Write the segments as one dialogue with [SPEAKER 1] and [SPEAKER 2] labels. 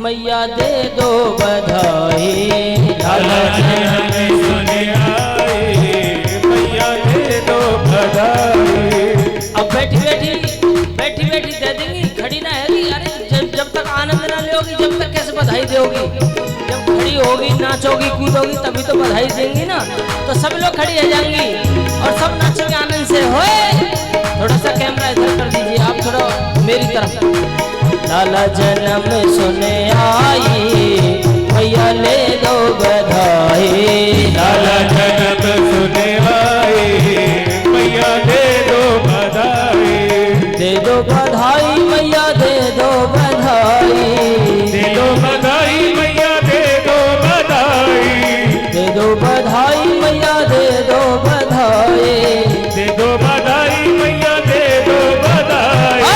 [SPEAKER 1] मैया दे दो बधाई,
[SPEAKER 2] लाला जन्म सुने आए, मैया दे दो बधाई।
[SPEAKER 1] अब बैठी बैठी दे देंगी, खड़ी ना है कि अरे जब तक आनंद ना लोगी जब तक कैसे बधाई दोगी। जब खड़ी होगी नाचोगी कूदोगी तभी तो बधाई देंगी ना। तो सब लोग खड़ी हो जाएंगी और सब नाचेंगे आनंद से। होए थोड़ा सा कैमरा इधर कर दीजिए आप, थोड़ा मेरी तरफ। लाला जन्म सुने आई, मैया ले दो बधाई।
[SPEAKER 2] लाला जन्म सुने आए, मैया दे दो बधाई।
[SPEAKER 1] दे दो बधाई मैया दे दो बधाई,
[SPEAKER 2] दे दो बधाई मैया दे दो बधाई।
[SPEAKER 1] दे दो बधाई मैया दे दो बधाई।
[SPEAKER 2] दे दो बधाई मैया दे दो बधाई।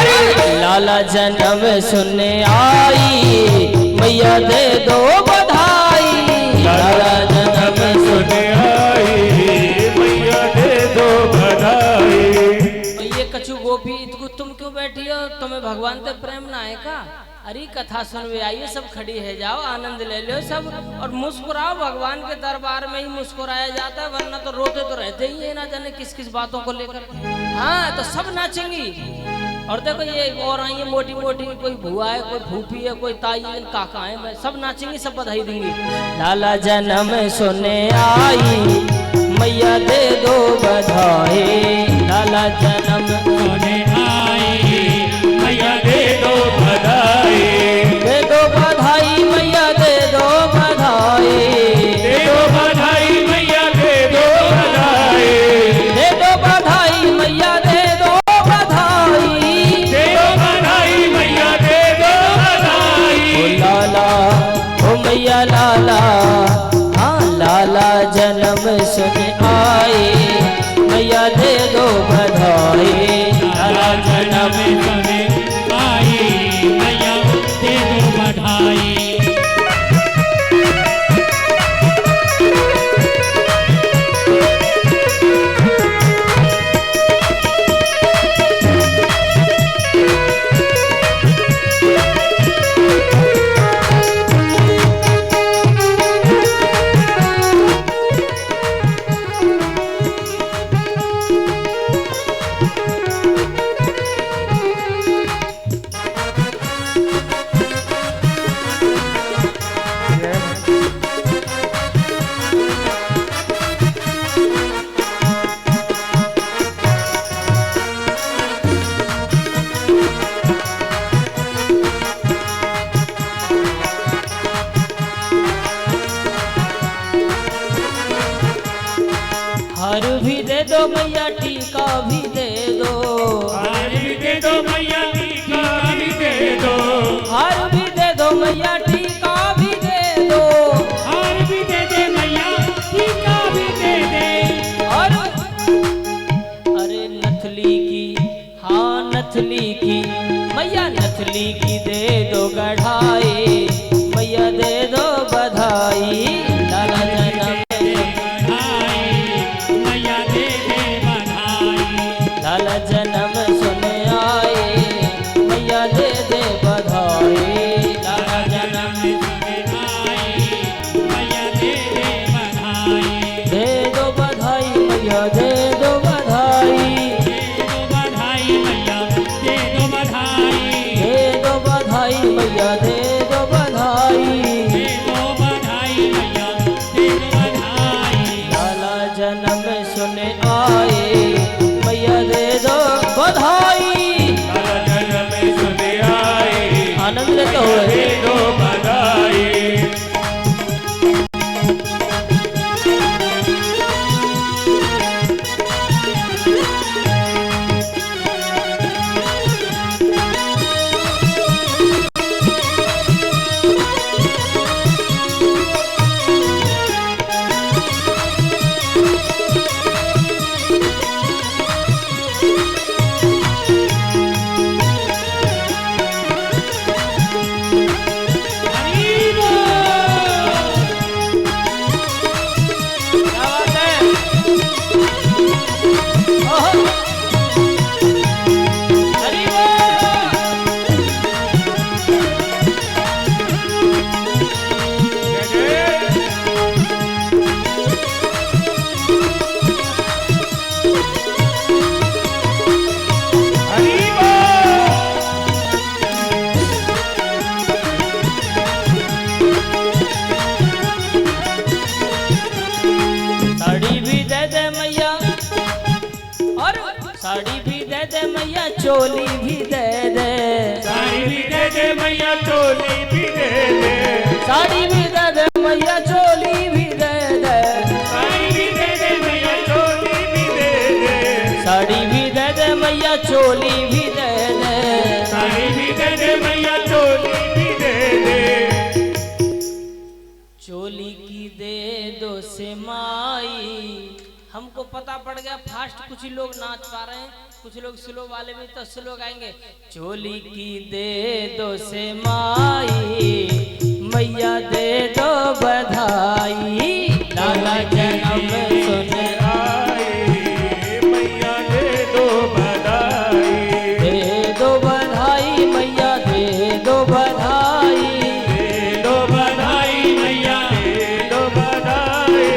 [SPEAKER 1] लाला जन्म सुनने आई, मैया दे दो बधाई।
[SPEAKER 2] लाला जन्म सुने आई, मैया दे दो बधाई।
[SPEAKER 1] ये कछु गोपी तुम क्यों बैठी हो, तुम्हें भगवान से प्रेम ना है का? अरे कथा सुनवे आइए, सब खड़ी है जाओ, आनंद ले लो सब और मुस्कुराओ। भगवान के दरबार में ही मुस्कुराया जाता है, वरना तो रोते तो रहते ही है, ना जाने किस किस बातों को लेकर। हाँ तो सब नाचेंगी। और देखो ये और आई है मोटी मोटी, कोई भुआ है, कोई फूफी है, कोई ताई है, काका है, सब नाचेंगी, सब बधाई देंगी। लाला जन्म सुने आई, मैया दे दो बधाई। लाला जन्म
[SPEAKER 2] सुने आई, मैया दे दो बधाई।
[SPEAKER 1] दे दो बधाई मैया दे दो बधाई।
[SPEAKER 2] दे दो बधाई मैया दे दो बधाई।
[SPEAKER 1] दे दो बधाई मैया दे दो बधाई।
[SPEAKER 2] दे दो बधाई मैया दे दो बधाई।
[SPEAKER 1] ओ लाला ओ मैया लाला, हाँ लाला जन्म सुन आए, मैया दे दो बधाई।
[SPEAKER 2] लाला जन्म सुने आई, मैया दे दो बधाई।
[SPEAKER 1] हार भी दे दो मैया टीका भी दे दो।
[SPEAKER 2] हार भी दे दो मैया टीका भी दे दो।
[SPEAKER 1] हार भी दे दो मैया टीका भी दे दो।
[SPEAKER 2] हार भी दे दे मैया टीका भी दे दे।
[SPEAKER 1] और अरे नथली की, हाँ नथली की, मैया नथली की दे दो गढ़ाई, मैया दे दो बधाई। लाला जन्म
[SPEAKER 2] मैया दे दे बधाई।
[SPEAKER 1] लाला जन्म सुन आए, मैया दे दे बधाई। लाला जन्म
[SPEAKER 2] मैया दे दे बधाई।
[SPEAKER 1] दे दो बधाई मैया दे दो बधाई।
[SPEAKER 2] दे दो बधाई मैया दे दो बधाई।
[SPEAKER 1] दे दो बधाई मैया मैया चोली भी दे दे,
[SPEAKER 2] साड़ी भी दे दे मैया चोली भी दे दे,
[SPEAKER 1] साड़ी भी दे दे मैया चोली भी दे दे,
[SPEAKER 2] साड़ी भी दे दे मैया चोली भी दे दे,
[SPEAKER 1] साड़ी भी दे दे मैया चोली भी दे दे,
[SPEAKER 2] साड़ी भी दे दे मैया चोली भी दे दे,
[SPEAKER 1] चोली की दे दो से माई। हमको पता पड़ गया फास्ट कुछ ही लोग नाच पा रहे हैं, कुछ लोग स्लो वाले में तो स्लो गाएंगे। चोली की दे दो से माई, मैया दे दो बधाई, लाला जन्म सुन
[SPEAKER 2] आई मैया दे दो बधाई,
[SPEAKER 1] दे दो बधाई मैया दे दो बधाई,
[SPEAKER 2] दे दो बधाई मैया दे दो बधाई,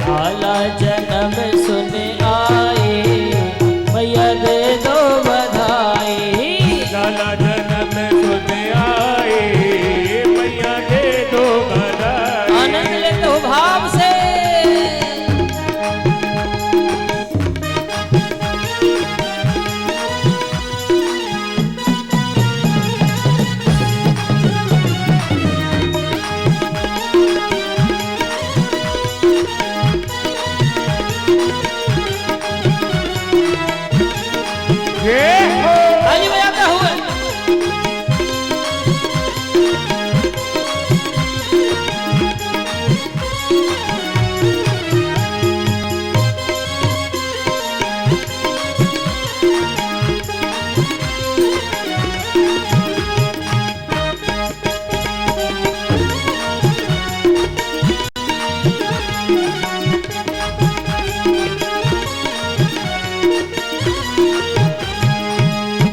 [SPEAKER 1] लाला जन्म सुन आए, मैया दे दो बधाई।
[SPEAKER 2] लाला जन्म सुन आए मैया दे दो बधाई।
[SPEAKER 1] आनंद लेते हो भाव से। आज भैया क्या हुआ?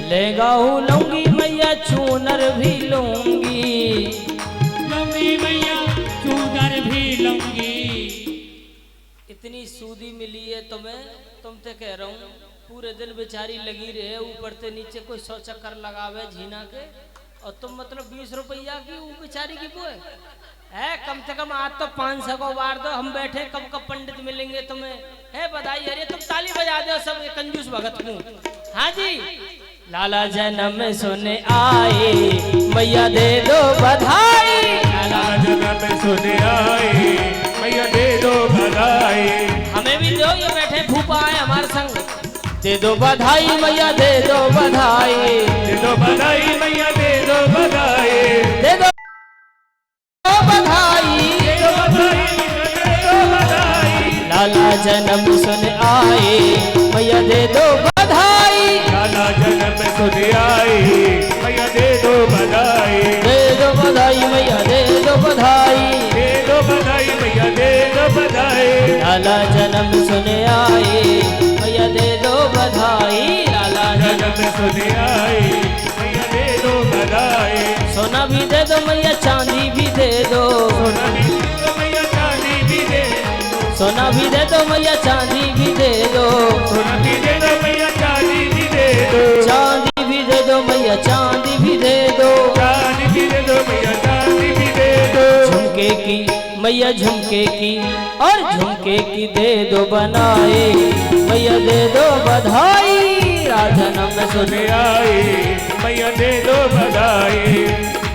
[SPEAKER 1] लेगाऊ लूंगी मैया चूनर भी लूंगी,
[SPEAKER 3] लूंगी मैया चूनर भी लूंगी।
[SPEAKER 1] इतनी सूदी मिली है तुम्हें, तुम तो कह रहा हूँ पूरे दिन बेचारी लगी रहे ऊपर से नीचे कोई 100 चक्कर लगावे झीना के, और तुम मतलब 20 रुपया की वो बेचारी की वो है कम से कम आज तो 500 को बार दो, हम बैठे कब कब पंडित मिलेंगे तुम्हें। है बधाई, अरे तुम ताली बजा दो सब कंजूस भगत को। हाँ जी, लाला जन्म सुने आए मैया दे दो बधाई,
[SPEAKER 2] लाला जन्म सुन आए मैया दे दो बधाई।
[SPEAKER 1] हमें भी दो, ये बैठे फूफा है हमारे संग, दे दो बधाई मैया दे दो बधाई,
[SPEAKER 2] दे दो बधाई मैया दे दो बधाई,
[SPEAKER 1] दे दो बधाई,
[SPEAKER 2] दे दो बधाई दे दो बधाई।
[SPEAKER 1] लाला जन्म सुन आए मैया दे दो बधाई,
[SPEAKER 2] लाला जन्म सुन आए मैया दे दो बधाई,
[SPEAKER 1] दे दो बधाई मैया दे दो बधाई,
[SPEAKER 2] दे दो बधाई मैया दे दो बधाई।
[SPEAKER 1] लाला जन्म सुन आए मैया दे दो बधाई, लाला
[SPEAKER 2] जन्म सुन आए मैया दे दो बधाई।
[SPEAKER 1] सोना भी दे दो मैया चांदी भी दे दो,
[SPEAKER 2] सोना भी दे दो मैया चांदी भी दे दो,
[SPEAKER 1] सोना भी दे दो मैया चांदी भी दे दो,
[SPEAKER 2] सोना भी दे दो मैया चांदी भी दे दो,
[SPEAKER 1] चांदी भी दे दो मैया चांदी भी दे दो,
[SPEAKER 2] चांदी भी दे दो मैया चांदी भी दे दो।
[SPEAKER 1] झुमके की मैया झुमके की और झुमके की दे दो बनाए, मैया दे दो बधाई, राजनम सुन
[SPEAKER 2] सुन आए मैया दे दो बधाई।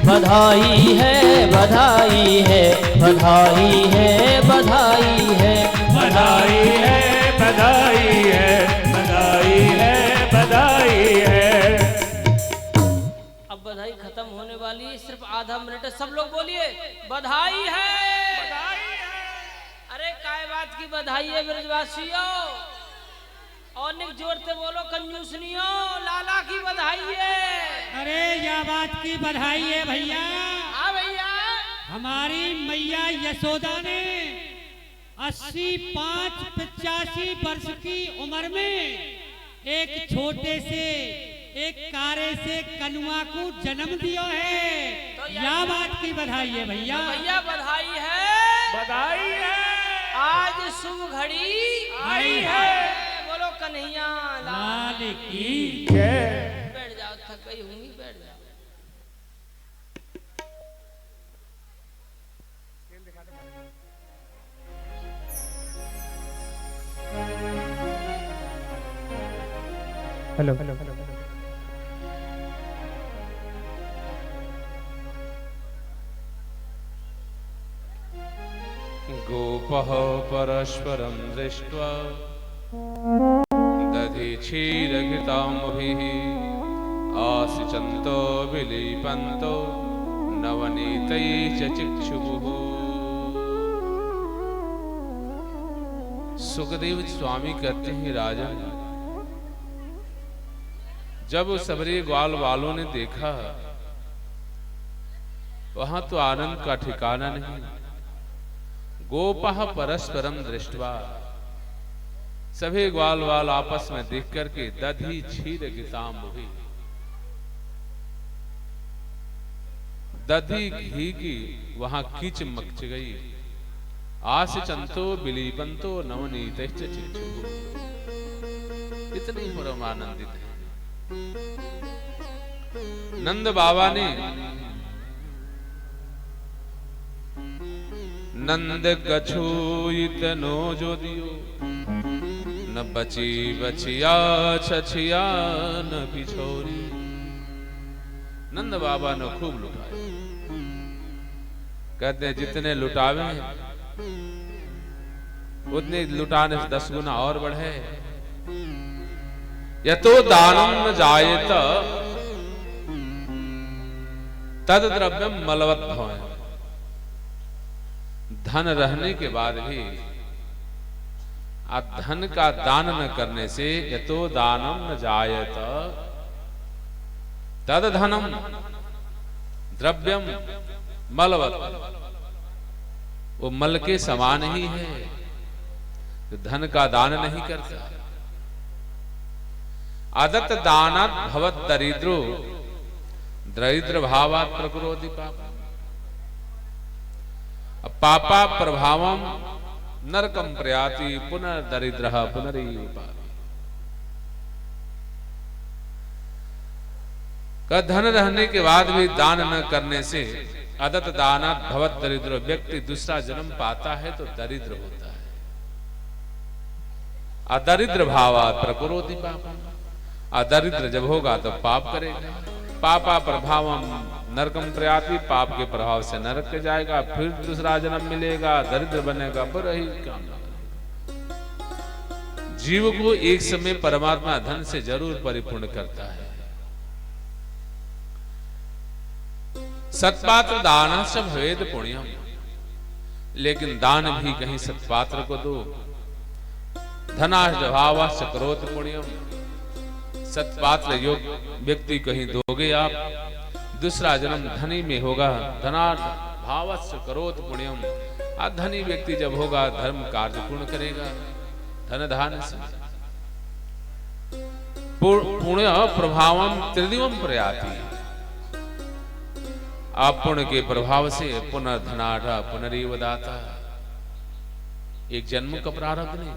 [SPEAKER 1] बधाई है बधाई है बधाई है बधाई है
[SPEAKER 2] बधाई है बधाई है बधाई है बधाई है।
[SPEAKER 1] अब बधाई खत्म होने वाली है, सिर्फ आधा मिनट है, सब लोग बोलिए बधाई है। अरे काय बात की बधाई है ब्रजवासियों, और निक जोर से बोलो कंजूसनियों, लाला की बधाई है।
[SPEAKER 3] अरे या बात की बधाई है भैया,
[SPEAKER 1] हाँ भैया,
[SPEAKER 3] हमारी मैया यशोदा ने 85-85 वर्ष की उम्र में एक छोटे से एक कारे से कनुआ को जन्म दिया है,
[SPEAKER 1] तो
[SPEAKER 3] या बात की बधाई है भैया।
[SPEAKER 1] तो भैया बधाई है,
[SPEAKER 2] बधाई है
[SPEAKER 1] आज शुभ घड़ी
[SPEAKER 2] आई है।
[SPEAKER 1] बोलो कन्हैया लाल
[SPEAKER 3] लाल की
[SPEAKER 2] जय।
[SPEAKER 1] बैठ जाओ, थक गई होंगी, बैठ जाओ।
[SPEAKER 2] हेलो।
[SPEAKER 4] गोपः परस्परं दृष्ट्वा दधिक्षीरघृताम्भिः आसिचन्तो विलीपन्तो नवनीतैश्च चिक्षुः। सुखदेव स्वामी कहते हैं, राजा जब सबरी ग्वाल वालों ने देखा वहां तो आनंद का ठिकाना नहीं। गोपः परस्परम दृष्ट्वा, सभी ग्वाल वाल आपस में देख करके दधी क्षीर गीताम्बुहि, दधी घी की वहां कीच मच गई। आसिचंतो बिलीपंतो नवनीतैश्च चिक्षुः, इतनी परमानंदित है। नंद बाबा ने नंद कछुइत नो जो दियो, न बची बचिया छछिया न पिछोरी। नंद बाबा ने खूब लुटाए। कहते हैं जितने लुटावे उतने लुटाने से 10 गुना और बढ़े। यतो दानम न जायेत तद द्रव्यम मलवत भवेत्। धन रहने के बाद भी धन का दान न करने से यतो दानम न जायत तद धनम द्रव्यम मलवत, वो मल के समान ही है। तो धन का दान नहीं करता। आदत दानात् भवत दरिद्रो दरिद्र भावात् प्रकरोति पापा। पापा प्रभावम नरकम प्रयाति पुनर्दरिद्रः पुनरेव पापी। का धन रहने के बाद भी दान न करने से आदत दानात् भवत दरिद्रो, व्यक्ति दूसरा जन्म पाता है तो दरिद्र होता है। अदरिद्र भावात् प्रकरोति पापा, अदरिद्र जब होगा तो पाप करेगा। पापा प्रभावम नरकम प्रयाति, पाप के प्रभाव से नरक के जाएगा, फिर दूसरा जन्म मिलेगा, दरिद्र बनेगा, बुरा ही काम। जीव को एक समय परमात्मा धन से जरूर परिपूर्ण करता है। सत्पात्र दान से भवेद पुण्यम, लेकिन दान भी कहीं सत्पात्र को दो। धनार्जभावश्च करोति पुण्यम, सत्पात्र योग व्यक्ति कहीं दोगे आप, दूसरा जन्म धनी में होगा। धनार्जभावश्च करोति पुण्यम, धनी व्यक्ति जब होगा धर्म कार्य पूर्ण करेगा धन धान से। पुण्य प्रभावम त्रिदिवम प्रयाति, आप पुण्य के प्रभाव से पुनर्धनाढ़ पुनरेव दाता। एक जन्म का प्रारब्ध नहीं,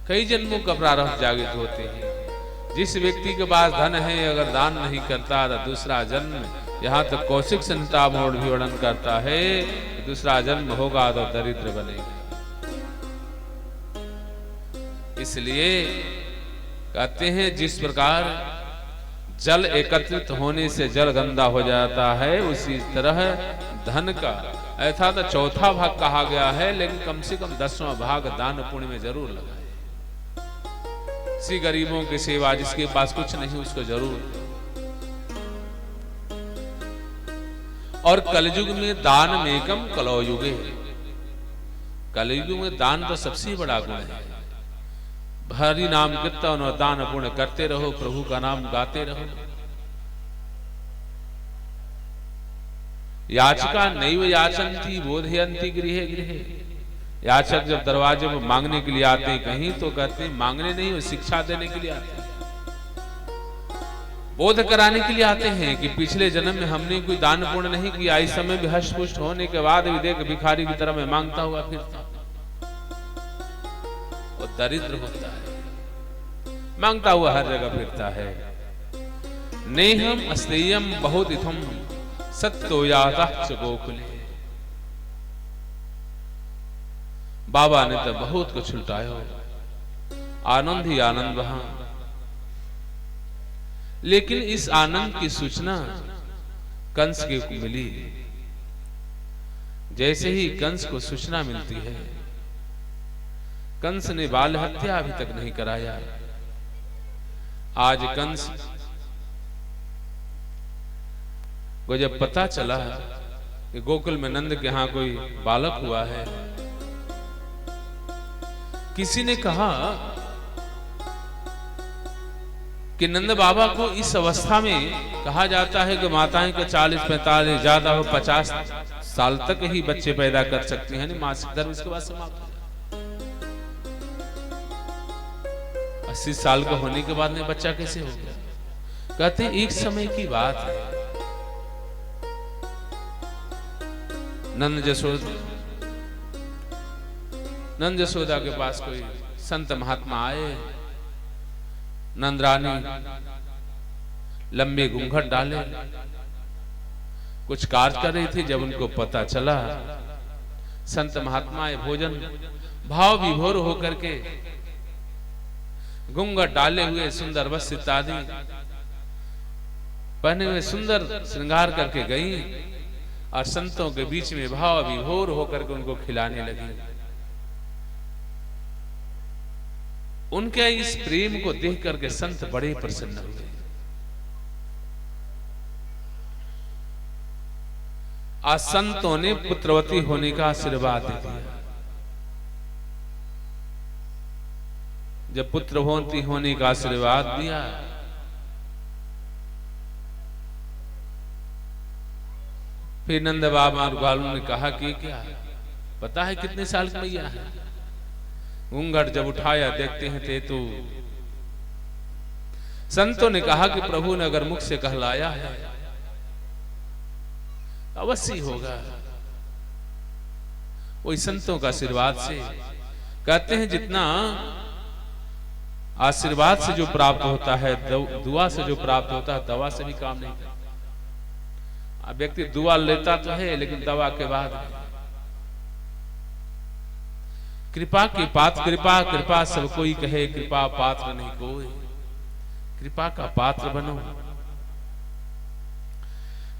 [SPEAKER 4] कई जन्मों का प्रारब्ध जागृत होते हैं। जिस व्यक्ति के पास धन है अगर दान नहीं करता तो दूसरा जन्म, यहाँ तक कौशिक संहिता मोड़ भी वर्णन करता है, दूसरा जन्म होगा तो दरिद्र बनेगा। इसलिए कहते हैं जिस प्रकार जल एकत्रित होने से जल गंदा हो जाता है, उसी तरह धन का ऐसा तो चौथा भाग कहा गया है, लेकिन कम से कम 10वां भाग दान पुण्य में जरूर लगाए। किसी गरीबों की सेवा, जिसके पास कुछ नहीं उसको जरूर। और कलयुग में दान मेकम कलौ युगे, कलयुग में दान तो सबसे बड़ा गुण है। हरि नाम कीर्तन और दान पुण्य करते रहो, प्रभु का नाम गाते रहो। याचिका नैव याचन्ति बोधयन्ति गृहे गृहे, याचक जब दरवाजे में मांगने के लिए आते हैं कहीं तो कहते हैं मांगने नहीं, वो शिक्षा देने के लिए आते हैं, बोध कराने के लिए आते हैं कि पिछले जन्म में हमने कोई दान पुण्य नहीं किया, इस समय भी हष्ट पुष्ट होने के बाद भी देख भिखारी की तरह में मांगता हुआ फिरता, वो दरिद्र होता है, मांगता हुआ हर जगह फिरता है। नेहम अस्तेयम बहुत इथम सत्तो यातः गोकुले। बाबा ने तो बहुत कुछ लुटाया, आनंद ही आनंद वहां। लेकिन इस आनंद की सूचना कंस के को मिली। जैसे ही कंस को सूचना मिलती है, कंस ने बाल हत्या अभी तक नहीं कराया। आज कंस को जब पता चला कि गोकुल में नंद के यहां कोई बालक हुआ है, किसी ने कहा कि नंद बाबा को इस अवस्था में कहा जाता है कि माताएं को 40-45 ज्यादा हो 50 साल तक ही बच्चे पैदा कर सकती हैं, नहीं मासिक धर्म इसके बाद समाप्त हो जाता। 80 साल का होने के बाद में बच्चा कैसे हो गया? कहते हैं एक समय की बात है, नंद यशोदा के पास कोई संत महात्मा आए। नंद रानी लंबे घूंघट डाले कुछ कार्य कर रही थी। जब उनको पता चला, संत महात्मा भोजन भाव विभोर होकर के घूंघट डाले हुए सुंदर वस्त्र इत्यादि पहने हुए सुंदर श्रृंगार करके गई और संतों के बीच में भाव विभोर होकर के उनको खिलाने लगी। उनके इस प्रेम को देख करके संत बड़े प्रसन्न हुए। आज संतों ने पुत्रवती होने का आशीर्वाद दे दिया। जब पुत्रवती होने का आशीर्वाद दिया, फिर नंद बाबा और ग्वालों ने कहा कि क्या पता है कितने साल की मैया है? घूंघट जब उठाया देखते हैं तो संतों ने कहा कि प्रभु ने अगर मुख से कहलाया है अवश्य होगा। वही संतों का आशीर्वाद से कहते हैं जितना आशीर्वाद से जो प्राप्त होता है, दुआ से जो प्राप्त होता है, दवा से भी काम नहीं करता। व्यक्ति दुआ लेता तो है लेकिन दवा के बाद कृपा के पात्र कृपा कृपा सब कोई कहे, कृपा पात्र नहीं कोई। कृपा का पात्र बनो,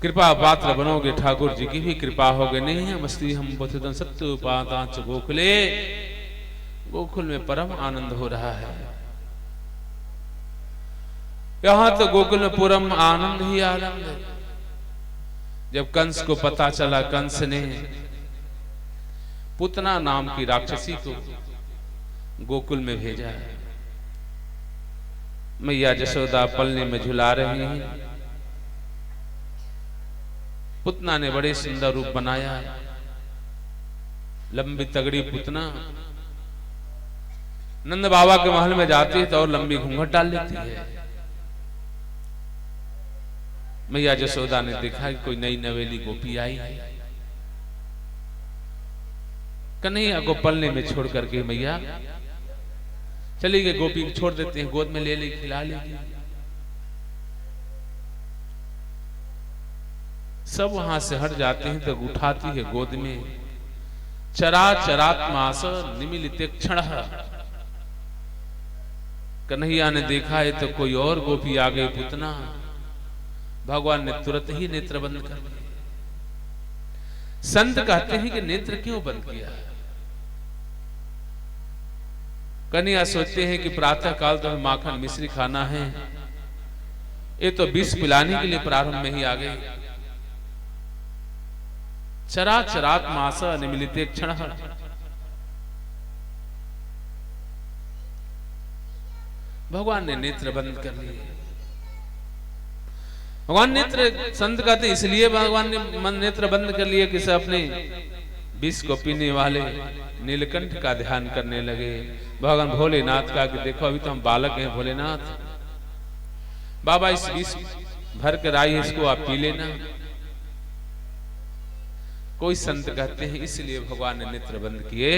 [SPEAKER 4] कृपा पात्र बनोगे ठाकुर जी की भी कृपा होगी। नहीं है मस्ती हम बथुदन सत्य पातांच गोकुले, गोकुल में परम आनंद हो रहा है। यहां तो गोकुल में परम आनंद ही आनंद है। जब कंस को पता चला, कंस ने पुतना नाम की राक्षसी को गोकुल में भेजा। मैया यशोदा पलने में झुला रही हैं। पुतना ने बड़े सुंदर रूप बनाया, लंबी तगड़ी पुतना। नंद बाबा के महल में जाती है तो और लंबी घूंघट डाल लेती है। मैया यशोदा ने देखा कि कोई नई नवेली गोपी आई है। कन्हैया को पलने में छोड़ करके मैया चली गई। गोपी को छोड़ देते हैं, गोद में ले ली, खिला लेगी। सब वहां से हट जाते हैं तो उठाती है गोद में। चराचरात्मास निमिलिते क्षण। कन्हैया ने देखा है तो कोई और गोपी आ गई पुतना। भगवान ने तुरंत ही नेत्र बंद कर दिए। संत कहते हैं कि नेत्र क्यों बंद किया? कन्हैया सोचते हैं कि प्रातः काल तो माखन मिश्री खाना है, ये तो विष पिलाने के लिए प्रारंभ में ही आ गई। चराचरात्मास निमिलिते क्षण। भगवान ने नेत्र बंद कर लिए। भगवान नेत्र, संत कहते इसलिए भगवान ने मन नेत्र बंद कर लिए कि सब अपने विष को पीने वाले नीलकंठ का ध्यान करने लगे। भगवान भोलेनाथ का कि देखो अभी तो हम बालक हैं भोलेनाथ, बाबा इस विष भर कर आई, इसको आप पी लेना। कोई संत कहते हैं इसलिए भगवान ने नेत्र बंद किए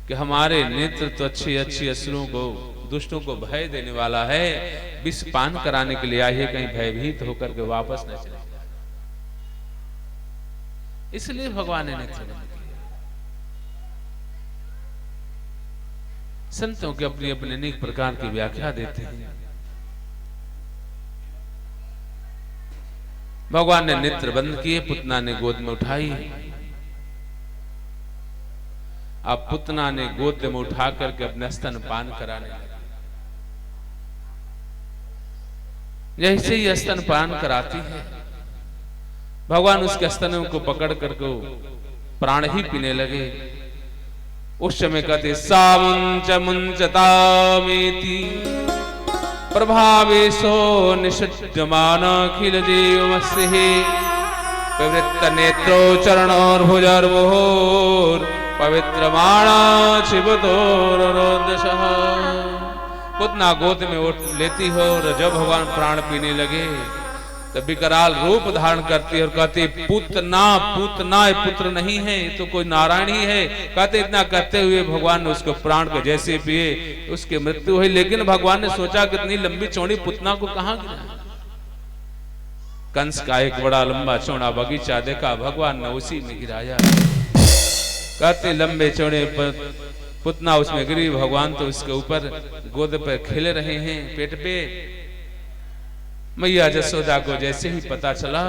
[SPEAKER 4] कि हमारे नेत्र तो अच्छे अच्छे असुरों को, दुष्टों को भय देने वाला है। विष पान कराने के लिए आई है, कहीं भयभीत होकर के वापस न चले जाए, इसलिए भगवान ने नेत्र बंद किया। संतों के अपनी अपने अनेक प्रकार की व्याख्या देते हैं। भगवान ने नेत्र बंद किए, पुतना ने गोद में उठाई। अब पुतना ने गोद में उठा करके अपने स्तन पान कराने लगे। जैसे ही स्तन पान कराती है, भगवान उसके स्तनों को पकड़ करके प्राण ही पीने लगे। उस समय कहते सामुंच मुंचतामेति प्रभावेशो निषिध्यमानखिल जीवमस्ये प्रवृत्त नेत्रो चरणोर्भुजर्वोर् पवित्रमाणा शिवतोररोदशः। पुतना गोद में उठ लेती हो और जब भगवान प्राण पीने लगे तब विकराल रूप धारण करती है और कहती पुतना पुतना, पुत्र नहीं है तो कोई नारायण ही है। कहते इतना कहते हुए भगवान ने उसको प्राण को जैसे पिए उसकी मृत्यु हुई। लेकिन भगवान ने सोचा कितनी लंबी चौड़ी पुतना को कहां गिरा। कंस का एक बड़ा लंबा चौड़ा बगीचा देखा, भगवान ने उसी में गिराया। कहते लंबे चौड़े पुतना उसमें गिरी, भगवान तो उसके ऊपर गोद पर खेल रहे हैं पेट पे। मैया जसोदा को जैसे ही पता चला,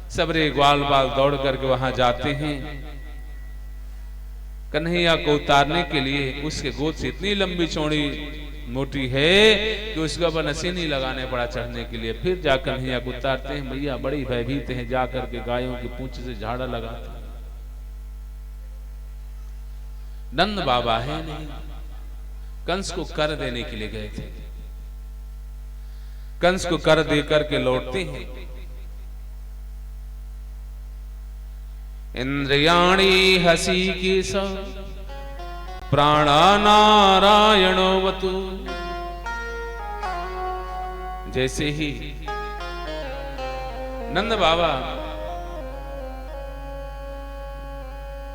[SPEAKER 4] सबरे ग्वाल बाल दौड़ करके वहां जाते हैं। कन्हैया को उतारने के लिए उसके गोद से इतनी लंबी चौड़ी मोटी है कि उसके ऊपर नसी नहीं लगाने पड़ा चढ़ने के लिए। फिर जा कन्हैया को उतारते हैं। मैया बड़ी भयभीत हैं, जा करके गायों की पूंछ से झाड़ा लगाते हैं। नंद बाबा है नहीं, कंस को कर देने के लिए गए थे। कंस को कर दे करके लौटते हैं। इंद्रियाणी हसी की स प्राणा नारायणो वतु। जैसे ही नंद बाबा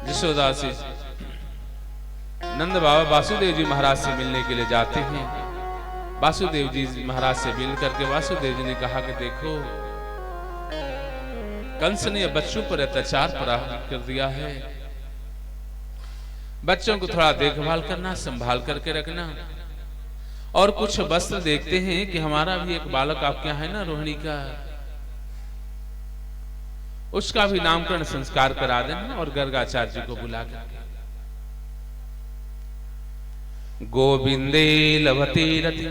[SPEAKER 4] यशोदा से नंद बाबा वासुदेव जी महाराज से मिलने के लिए जाते हैं। वासुदेव जी महाराज से मिल करके वासुदेव जी ने कहा कि देखो कंस ने बच्चों पर अत्याचार कर दिया है, बच्चों को थोड़ा देखभाल करना, संभाल करके रखना। और कुछ वस्त्र देखते हैं कि हमारा भी एक बालक आपके यहाँ है ना रोहिणी का, उसका भी नामकरण संस्कार करा देना और गर्गाचार्य जी को बुला करके। गोविंदे लभते रति,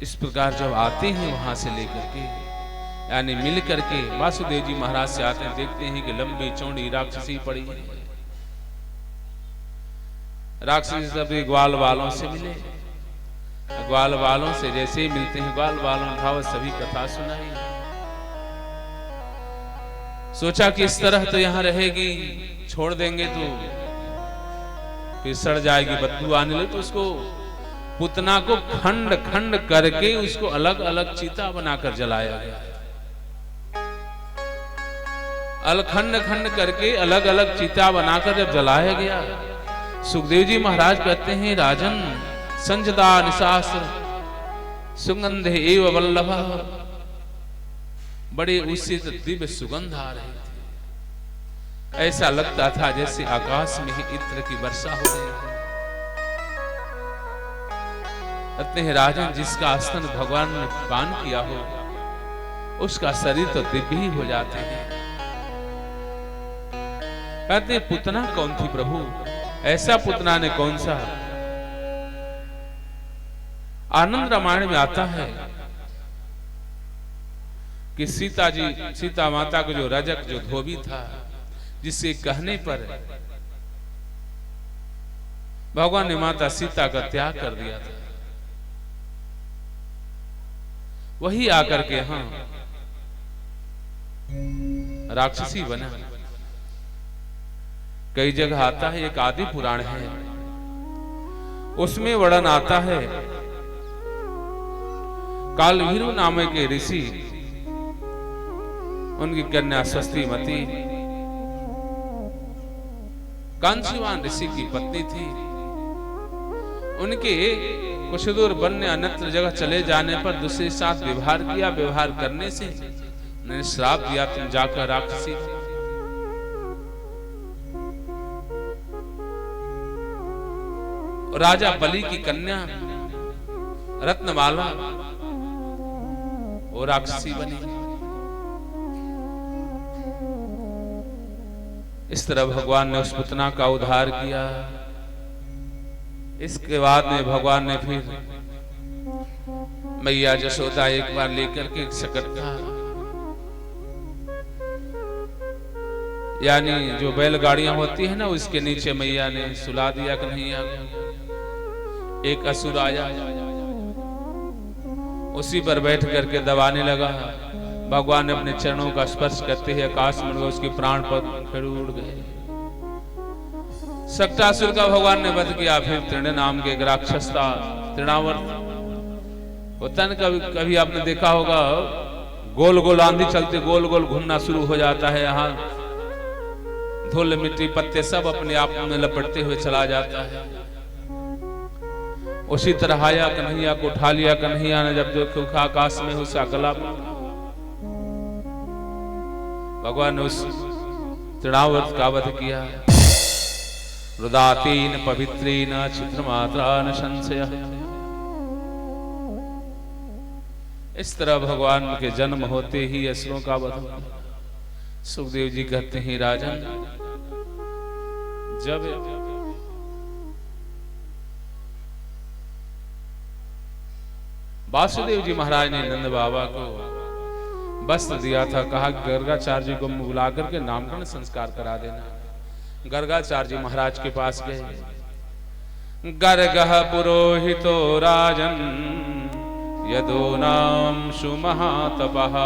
[SPEAKER 4] इस प्रकार जब आते हैं वहां से लेकर के यानी मिल करके वासुदेव जी महाराज से आते हैं, देखते हैं कि लंबी चौड़ी राक्षसी पड़ी है। राक्षसी सभी ग्वाल वालों से मिले, ग्वाल वालों से जैसे ही मिलते हैं ग्वाल वालों भाव सभी कथा सुनाई। सोचा कि इस तरह तो यहां रहेगी, छोड़ देंगे तो फिर सड़ जाएगी, बदबू आने लगे। तो उसको पुतना को खंड खंड करके उसको अलग अलग चीता बनाकर जलाया गया। खंड खंड करके अलग अलग चीता बनाकर जब जलाया गया, सुखदेव जी महाराज कहते हैं राजन संजदा निशास्त्र सुगंध एव वल्लभ, बड़े उससे दिव्य सुगंध आ रही थी। ऐसा लगता था जैसे आकाश में ही इत्र की वर्षा हो रही है। कहते हैं राजन जिसका स्तन भगवान ने पान किया हो उसका शरीर तो दिव्य ही हो जाते हैं। कहते पुतना कौन थी प्रभु, ऐसा पुतना ने कौन सा। आनंद रामायण में आता है कि सीता माता को जो रजक जो धोबी था, जिसके कहने पर भगवान ने माता सीता का त्याग कर दिया था, वही आकर के हाँ राक्षसी बना। कई जगह आता है, एक आदि पुराण है उसमें वर्णन आता है कालभीरु नाम के ऋषि, उनकी कन्या स्वस्तिमती कांचीवान ऋषि की पत्नी थी। उनके कुछ दूर वन्य अन्यत्र जगह चले जाने पर दूसरे साथ व्यवहार किया, व्यवहार करने से उन्होंने श्राप दिया तुम जाकर राक्षसी। राजा बलि की कन्या रत्नमाला वो राक्षसी बनी। इस तरह भगवान ने उस पुतना का उद्धार किया। इसके बाद में भगवान ने फिर मैया जशोदा एक बार लेकर के सकटका, यानी जो बैलगाड़ियां होती है ना, उसके नीचे मैया ने सुला दिया कन्हैया। एक असुर आया, उसी पर बैठ करके दबाने लगा। भगवान ने अपने चरणों का स्पर्श करते ही आकाश में उसके प्राण पर उड़ गए। सक्टासुर का भगवान ने वध किया। फिर तृण नाम के एक राक्षस था, तृणावर्त होता है। कभी आपने देखा होगा, गोल गोल आंधी चलते गोल गोल घूमना शुरू हो जाता है। यहाँ धूल मिट्टी पत्ते सब अपने आप में लपटते हुए चला जाता है। उसी तरह आया, कन्हैया को उठा लिया। कन्हैया ने जब देखा आकाश में उसका गला, भगवान ने उस तृणावर्त का वध किया। रुदातीन पवित्रीन चित्रमात्रा न संशय। इस तरह भगवान के जन्म होते ही असुरों का वध हुआ। सुखदेव जी कहते हैं, राजन, जब वासुदेव जी महाराज ने नंद बाबा को वस्त्र दिया था, कहा गर्गाचार्य जी को बुला करके नामकरण संस्कार करा देना। गर्गाचार्य जी महाराज के पास गए। गर्गः पुरोहितो राजन यदो नाम सुमहातपः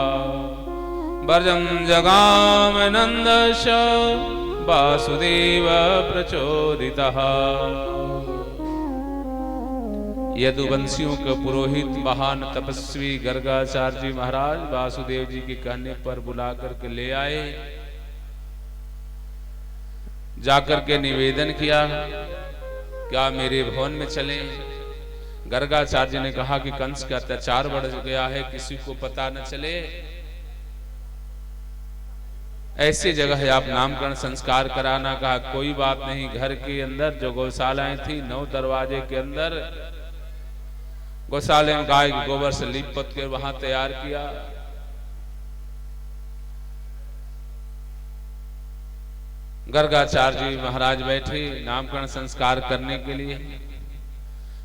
[SPEAKER 4] वर्जम जगाम नंदश वासुदेव प्रचोदितः। यदुवंशियों के पुरोहित महान तपस्वी गर्गाचार्य जी महाराज वासुदेव जी के कहने पर बुला करके ले आए। जाकर के निवेदन किया, क्या मेरे भवन में चलें? गर्गाचार्य ने कहा कि कंस का अत्याचार बढ़ गया है, किसी को पता न चले। ऐसी जगह है आप नामकरण संस्कार कराना। कहा कोई बात नहीं, घर के अंदर जो गौशालाएं थी 9 दरवाजे के अंदर गौशाले में गाय के गोबर से लीप पोत कर वहां तैयार किया। गर्गाचार्य जी महाराज बैठे नामकरण संस्कार करने के लिए।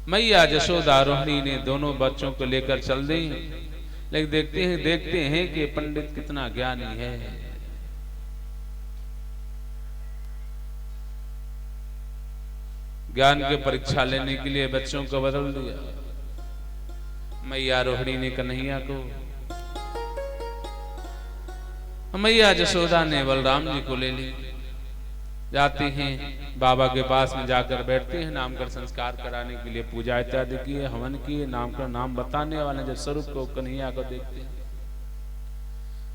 [SPEAKER 4] मैया जशोदा रोहिणी ने दोनों बच्चों को लेकर चल दी। लेकिन देखते हैं कि पंडित कितना ज्ञानी है। ज्ञान की परीक्षा लेने के लिए बच्चों को बदल दिया। मैया रोहिणी ने कन्हैया को, मैया जशोदा ने बलराम जी को ले ली। जाते हैं बाबा के पास में जाकर बैठते हैं। नामकरण संस्कार कराने के लिए पूजा इत्यादि किए, हवन किए। नामकरण नाम बताने वाले जब स्वरूप को कन्हैया को देखते हैं,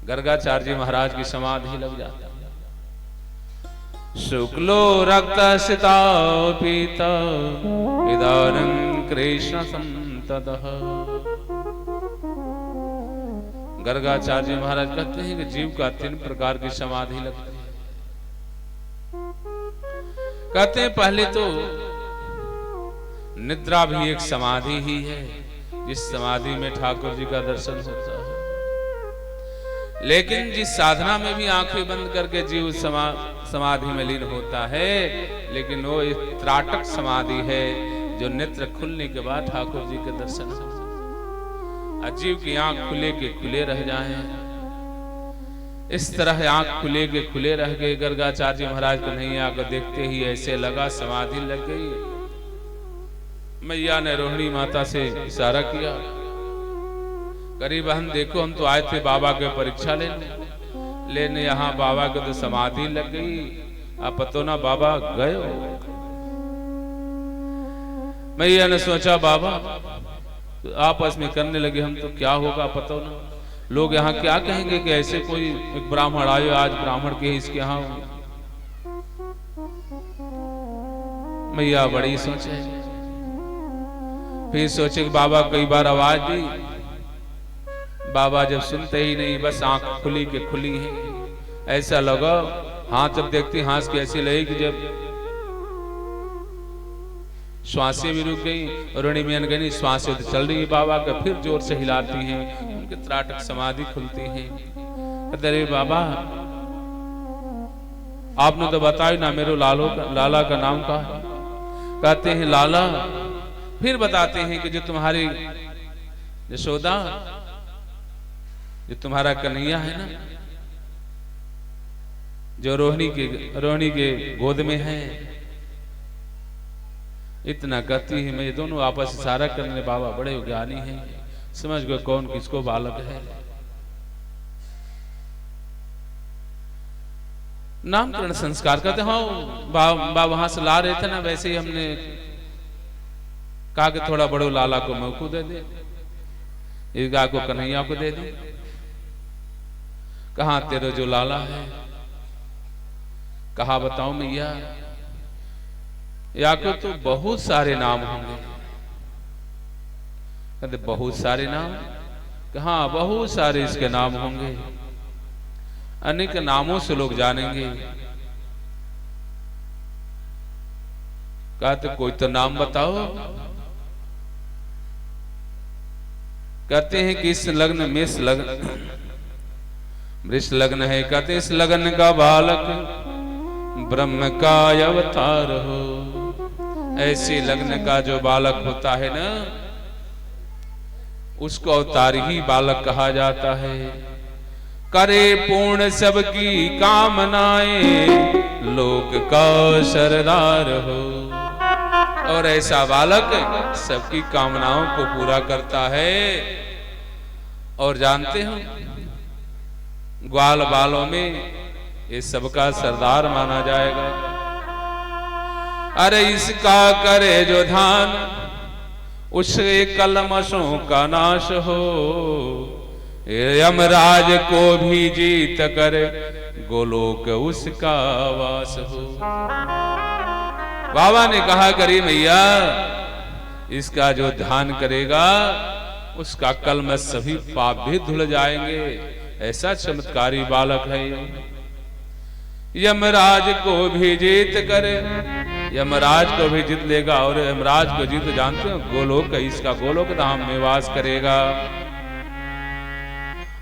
[SPEAKER 4] गर्गाचार्य जी महाराज की समाधि लग जाता है। शुक्लो रक्त सिता पीता इदानीं कृष्ण संततः। गर्गाचार्य जी महाराज कहते हैं कि जीव का 3 प्रकार की समाधि लगती है। कहते हैं पहले तो निद्रा भी एक समाधि ही है, जिस समाधि में ठाकुर जी का दर्शन होता है। लेकिन जिस साधना में भी आंखें बंद करके जीव समाधि में लीन होता है, लेकिन वो एक त्राटक समाधि है, जो नेत्र खुलने के बाद ठाकुर जी के दर्शन हो, जीव की आंख खुले के खुले रह जाएं। इस तरह आंख खुले के खुले रह गए। गर्गाचार्य जी महाराज कन्हैया को देखते ही ऐसे लगा समाधि लग गई। मैया ने रोहिणी माता से इशारा किया, करीब बहन देखो, हम तो आए थे बाबा के परीक्षा लेने यहाँ बाबा को तो समाधि लग गई। आप पतो ना बाबा गए हो। मैया ने सोचा बाबा तो आपस में करने लगे, हम तो क्या होगा पता ना, लोग यहाँ क्या कहेंगे कि ऐसे कोई एक ब्राह्मण आयो, आज ब्राह्मण के इसके यहाँ। मैया बड़ी सोचे, फिर सोचे कि बाबा कई बार आवाज दी, बाबा जब सुनते ही नहीं, बस आंख खुली के खुली है। ऐसा लगा हाथ जब देखती हाथ की ऐसी लगी कि जब श्वासें भी रुक गई। रोहिणी मियन गई श्वासें तो चल रही बाबा का, फिर जोर से हिलाती हैं, उनके त्राटक समाधि खुलती है। अरे बाबा आपने तो बताया ना मेरे लाला का नाम का है। कहते हैं लाला, फिर बताते हैं कि जो तुम्हारी यशोदा, जो तुम्हारा कन्हैया है ना, जो रोहिणी के गोद में है, इतना कहती है। मैं दोनों आपस इशारा करने, बाबा बड़े ज्ञानी हैं, समझ गए कौन किसको बालक है। नामकरण संस्कार करते। हाँ, वहां से ला रहे थे ना, वैसे ही हमने कहा कि थोड़ा बड़ो लाला को मौकू दे दे, इस गाय को कन्हैया को दे दे। कहा तेरा जो लाला है, कहा बताओ मैया, या को तो बहुत सारे नाम होंगे। कहते बहुत सारे नाम? कहा बहुत सारे इसके नाम होंगे, अनेक नामों से लोग जानेंगे। कहते कोई तो नाम बताओ। कहते हैं कि इस लग्न में वृष लग्न है। कहते इस लग्न का बालक ब्रह्म का अवतार हो। ऐसे लग्न का जो बालक होता है ना, उसको अवतार ही बालक कहा जाता है। करे पूर्ण सबकी कामनाएं, लोक का सरदार हो। और ऐसा बालक सबकी कामनाओं को पूरा करता है। और जानते हो, ग्वाल बालों में ये सबका सरदार माना जाएगा। अरे इसका करे जो ध्यान, उससे कलमशों का नाश हो। यमराज को भी जीत कर गोलोक उसका वास हो। बाबा ने कहा करी मैया, इसका जो ध्यान करेगा उसका कलमश सभी पाप भी धुल जाएंगे। ऐसा चमत्कारी बालक है। यमराज को भी जीत कर, यमराज को भी जीत लेगा। और यमराज को जीत जानते हो, गोलोक, इसका गोलोक धाम में वास करेगा।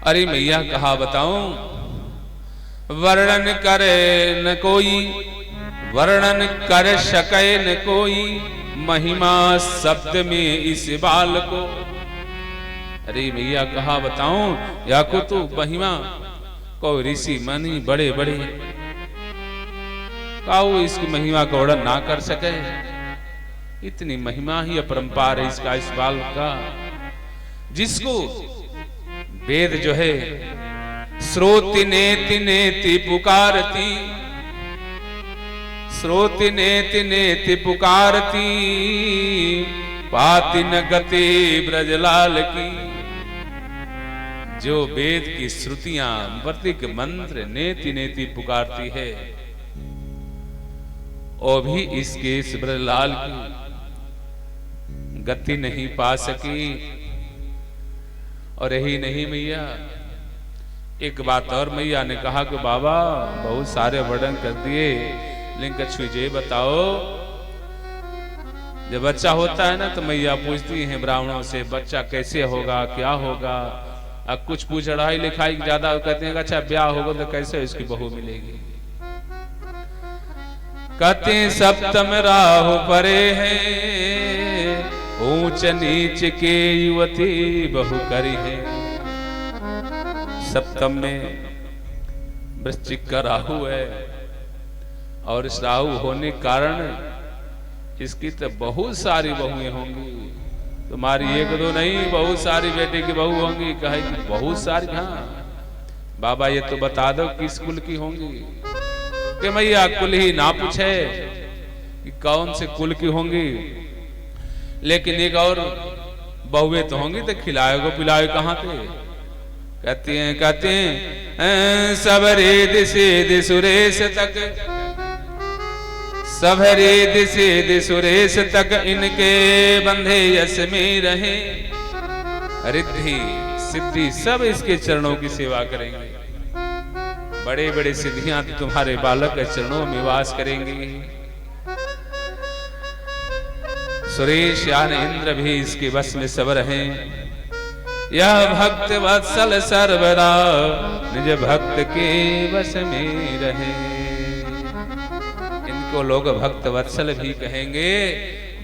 [SPEAKER 4] अरे मैया कहा बताऊं, वर्णन करे न कोई, वर्णन कर सके न कोई, महिमा शब्द में इस बाल को। अरे मैया कहा बताऊं, या को तो महिमा कोई ऋषि मनी बड़े बड़े काऊ इसकी महिमा का वर्णन ना कर सके। इतनी महिमा ही अपरंपार है इसका, इस बाल का, जिसको वेद जो है श्रोति नेति नेति पुकारती, श्रोति नेति नेति पुकारती, पाति न गति ब्रजलाल की। जो वेद की श्रुतियां, वर्तिक मंत्र नेति नेति पुकारती है, और भी इसके इस ब्रजलाल की गति नहीं पा सकी। और यही नहीं मैया, एक बात और मैया ने कहा कि बाबा बहुत सारे वर्णन कर दिए, लेकिन कछु ये बताओ, जब बच्चा होता है ना तो मैया पूछती हैं ब्राह्मणों से, बच्चा कैसे होगा, क्या होगा। अब कुछ पूछ पढ़ाई लिखाई ज्यादा कहते हैं अच्छा ब्याह होगा तो कैसे इसकी बहू मिलेगी। कहते हैं सप्तम राहु परे है, ऊंच नीच के युवती बहु करी है। सप्तम में वृश्चिक का राहु है, और इस राहु होने के कारण इसकी तो बहुत सारी बहुएं होंगी। तुम्हारी एक दो नहीं, बहुत सारी बेटे की बहू होंगी। कहेगी बहुत सारी। हाँ बाबा ये तो बता दो किस कुल की होंगी। कि मैया कुल ही ना पूछे कि कौन से कुल की होंगी, लेकिन एक और बहुएं तो होंगी, तो खिलाएगो पिलाए कहाँ थे। कहते हैं सब रेद से सुरेश तक, सब रेद से सुरेश तक, इनके बंधे यश में रहे। रिद्धि सिद्धि सब इसके चरणों की सेवा करेंगे। बड़े बड़े सिद्धियां तुम्हारे बालक के चरणों में वास करेंगी। सुरेश यानी इंद्र भी इसके वश में सब रहे। यह भक्त वत्सल सर्वदा निज भक्त के वश में रहे। जिनको लोग भक्त वत्सल भी कहेंगे,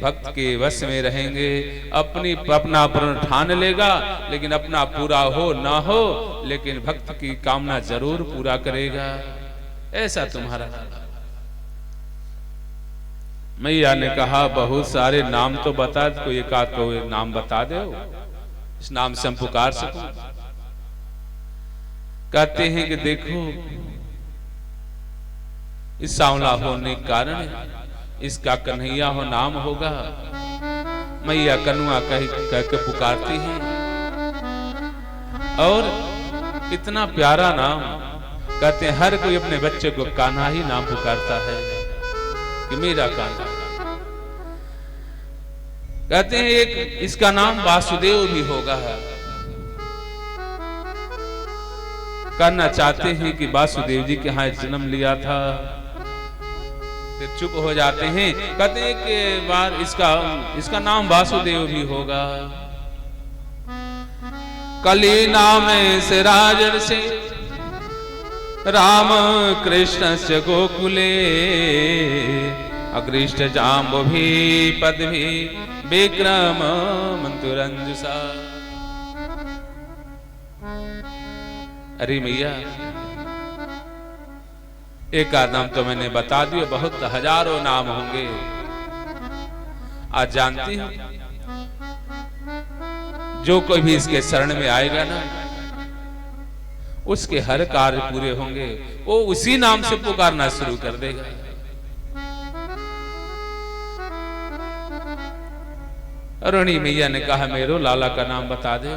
[SPEAKER 4] भक्त के वश में रहेंगे। अपना प्रण ठान लेगा, लेकिन अपना पूरा हो ना हो, लेकिन भक्त की कामना जरूर पूरा करेगा। ऐसा तुम्हारा मैया ने कहा बहुत सारे नाम तो बता, कोई एक आध कोई नाम बता दो, इस नाम से हम पुकार सकूं। कहते हैं कि देखो, इस सांवला होने के कारण इसका कन्हैया हो नाम होगा। मैया कनुआ कह के पुकारती है, और इतना प्यारा नाम। कहते हैं हर कोई अपने बच्चे को कान्हा ही नाम पुकारता है कि मेरा कान्हा। कहते हैं एक इसका नाम वासुदेव भी होगा। कहना चाहते हैं कि वासुदेव जी के यहाँ जन्म लिया था, फिर चुप हो जाते हैं। कहते हैं कि बार इसका नाम वासुदेव भी होगा। कली नाम से राजन से राम कृष्ण से गोकुले, अग्रिष्ट जाम्बो भी पद भी विक्रम मंतुरंजुषा। अरे मैया, एक आध नाम तो मैंने बता दिया, बहुत हजारों नाम होंगे। आज जानती हूं, जो कोई भी इसके शरण में आएगा ना, उसके हर कार्य पूरे होंगे। वो उसी नाम से पुकारना शुरू कर देगा। अरुणी मैया ने कहा मेरो लाला का नाम बता दो।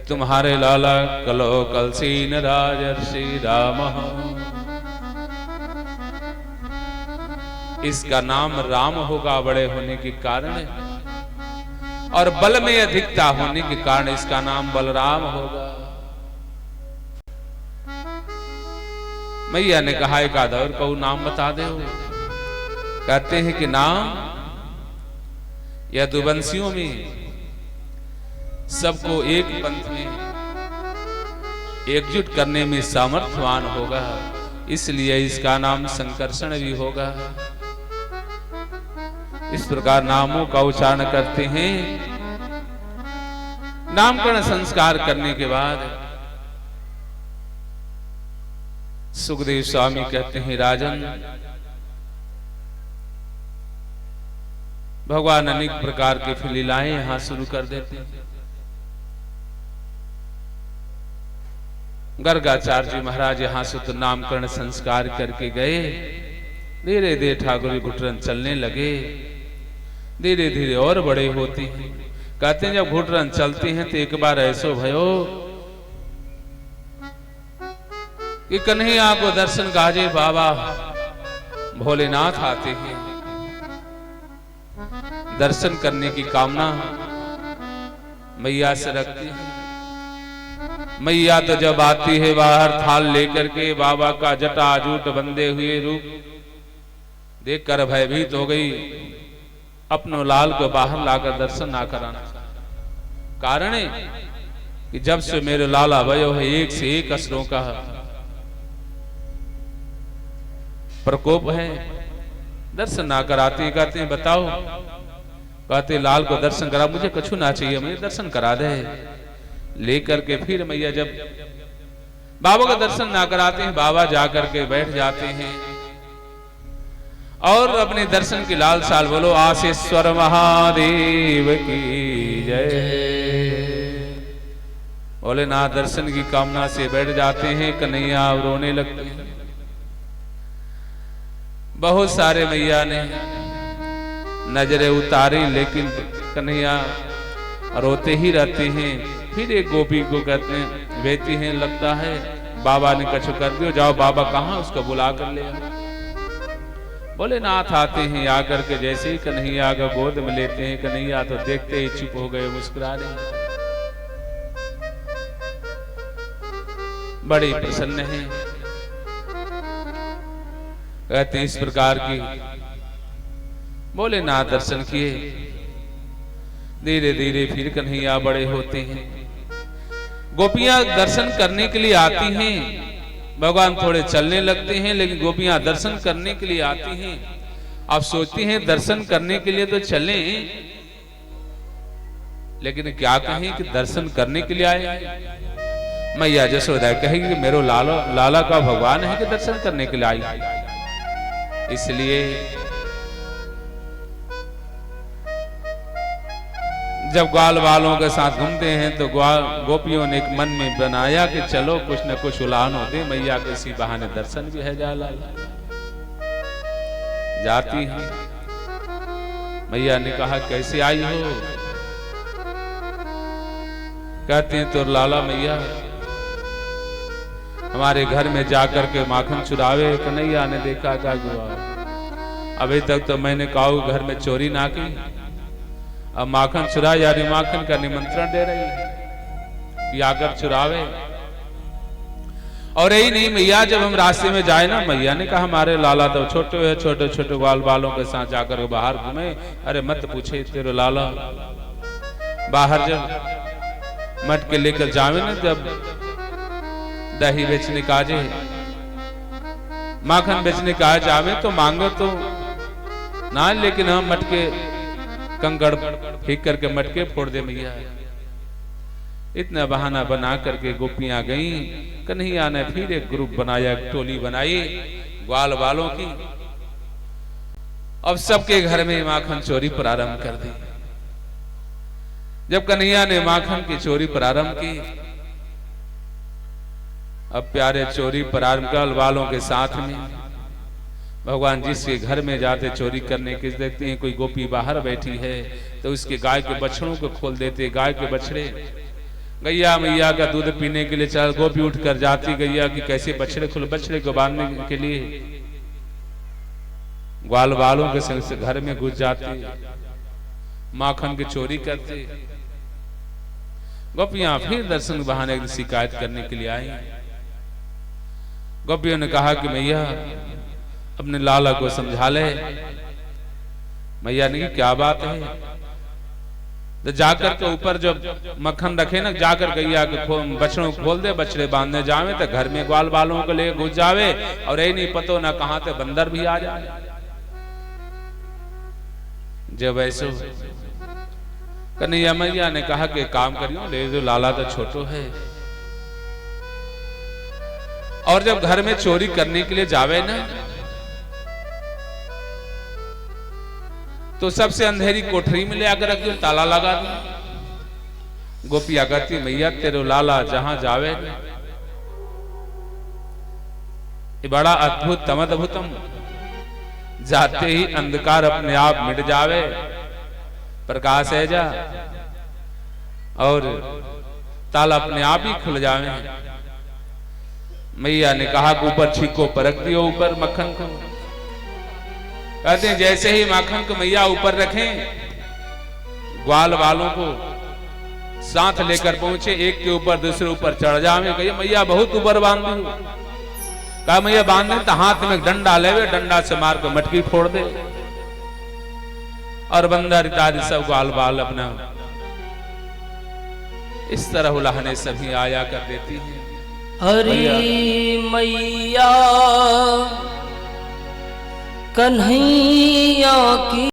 [SPEAKER 4] तुम्हारे लाला कलो कलसीन राजर्षि राम। इसका नाम राम होगा बड़े होने के कारण, और बल में अधिकता होने के कारण इसका नाम बलराम होगा। मैया ने कहा एक आध और को नाम बता दो। कहते हैं कि नाम यदुवंशियों में सबको एक पंथ में एकजुट करने में सामर्थ्यवान होगा, इसलिए इसका नाम संकर्षण भी होगा। इस प्रकार नामों का उच्चारण करते हैं। नामकरण संस्कार करने के बाद सुखदेव स्वामी कहते हैं राजन, भगवान अनेक प्रकार के फिर लीलाएं यहां शुरू कर देते हैं। गर्गाचार्य जी महाराज यहां से तो नामकरण संस्कार करके गए। धीरे धीरे ठाकुर घुटरन चलने लगे, धीरे धीरे और बड़े होते हैं। कहते हैं जब घुटरन चलते हैं तो एक बार ऐसो भयो कि कन्हैया को दर्शन गाजे बाबा भोलेनाथ आते हैं। दर्शन करने की कामना मैया से रखती है। मैया तो जब आती है बाहर थाल लेकर के, बाबा का जटाजूट बंधे हुए रूप देखकर भयभीत हो गई। अपनो लाल को बाहर लाकर दर्शन ना कराना। कारण है कि जब से मेरे लाला भयो है, एक से एक असुरों का प्रकोप है, दर्शन ना कराते। कहते हैं बताओ, कहते लाल को दर्शन करा, मुझे कछु ना चाहिए, मुझे दर्शन करा दे। लेकर के फिर मैया जब बाबा का दर्शन ना कराते हैं, बाबा जाकर के बैठ जाते हैं और अपने दर्शन की लाल साल बोलो आशीश्वर महादेव की जय। भोलेनाथ दर्शन की कामना से बैठ जाते हैं। कन्हैया रोने लगते हैं। बहुत सारे मैया ने नजरें उतारी, लेकिन कन्हैया रोते ही रहते हैं। फिर एक गोपी को कहते हैं बेटी हैं, लगता है बाबा ने कछु कर दियो, जाओ बाबा कहाँ, उसको बुला कर ले। भोलेनाथ आते हैं, आकर के जैसे ही कन्हैया का गोद में लेते हैं, कन्हैया तो देखते ही चुप हो गए, मुस्कुरा रहे, बड़े प्रसन्न हैं। कहते हैं इस प्रकार की भोलेनाथ दर्शन किए। धीरे धीरे फिर कन्हैया बड़े होते हैं। गोपियां दर्शन करने के लिए आती हैं, भगवान थोड़े चलने लगते हैं, लेकिन गोपियां दर्शन करने के लिए आती हैं। आप सोचती हैं दर्शन करने के लिए तो चलें, लेकिन क्या कहें कि दर्शन करने के लिए आए। मैया जसोदा कहेगी कि मेरे लाला का भगवान है कि दर्शन करने के लिए आई। इसलिए जब ग्वाल वालों के साथ घूमते हैं तो गोपियों ने एक मन में बनाया कि चलो कुछ न कुछ उलान होते, मैया के इसी बहाने दर्शन भी है जा लाला। जाती हैं, मैया ने कहा कैसे आई हो? कहते हैं तो लाला मैया हमारे घर में जाकर के माखन चुरावे। कन्हैया ने देखा क्या हुआ, अभी तक तो मैंने काऊ घर में चोरी ना की, अब माखन चुरा यानी माखन का निमंत्रण दे रही है कि आकर चुरावे। और यही नहीं मैया, जब हम रास्ते में जाए ना, मैया ने कहा हमारे लाला तो छोटे छोटे ग्वाल बालों के साथ जाकर बाहर घूमे। अरे मत पूछे, तेरे लाला बाहर जब मटके लेकर जावे ना, जब दही बेचने का जे माखन बेचने का जावे तो मांगो तो ना, लेकिन हम मटके कंगड़ फेंक करके मटके फोड़ दे मैया। इतना बहाना बना करके गोपियां गई। कन्हैया ने फिर एक ग्रुप बनाया, एक टोली बनाई ग्वाल वालों की। अब सबके घर में माखन चोरी प्रारंभ कर दी। जब कन्हैया ने माखन की चोरी प्रारंभ की, अब प्यारे चोरी प्रारंभ कर वालों के साथ में भगवान जिसके घर में जाते चोरी करने के, देखते हैं कोई गोपी बाहर बैठी है तो उसके गाय के बछड़ों को खोल देते। गाय के बछड़े, गैया मैया का दूध पीने के लिए चल, गोपी उठ कर जाती गैया कि कैसे बछड़े खुल, बछड़े को बांधने के लिए ग्वाल वालों के संग से घर में घुस जाती, माखन की चोरी करते। गोपियां फिर दर्शन बहाने की शिकायत करने के लिए आई। गोपियों ने कहा कि मैया अपने लाला को समझा ले। मैया ने क्या बात है? तो जाकर के ऊपर जब मक्खन रखे ना, जाकर गैया के बछड़ों खोल दे, बछड़े बांधने जावे तो घर में ग्वाल बालों को ले घुस जावे, और यही नहीं पतो ना कहां से बंदर भी आ जाए। जब ऐसे कन्हैया मैया ने कहा कि काम करियो, ले जो लाला तो छोटो है। और जब घर में चोरी करने के लिए जावे ना, तो सबसे अंधेरी कोठरी में ले आकर रख दो, ताला लगा दो। गोपिया कहती मैया तेरे लाला जहां जावे, ये बड़ा अद्भुत तमद्भुतम, जाते ही अंधकार अपने आप मिट जावे, प्रकाश है जा, और ताला अपने आप ही खुल जावे। मैया ने कहा कि ऊपर छीको परख दियो, ऊपर मक्खन को। कहते हैं जैसे ही माखन को मैया ऊपर रखें, ग्वाल वालों को साथ लेकर पहुंचे, एक के ऊपर दूसरे ऊपर चढ़ जावे। कहिए मैया बहुत ऊपर बांध दो। कहा मैया बांधे तो हाथ में डंडा लेवे, डंडा से मार कर मटकी फोड़ दे। और बंदर इत्यादि सब ग्वाल बाल अपना इस तरह उलाहने सभी आया कर देती है।
[SPEAKER 1] हरी मैया कन्हैया की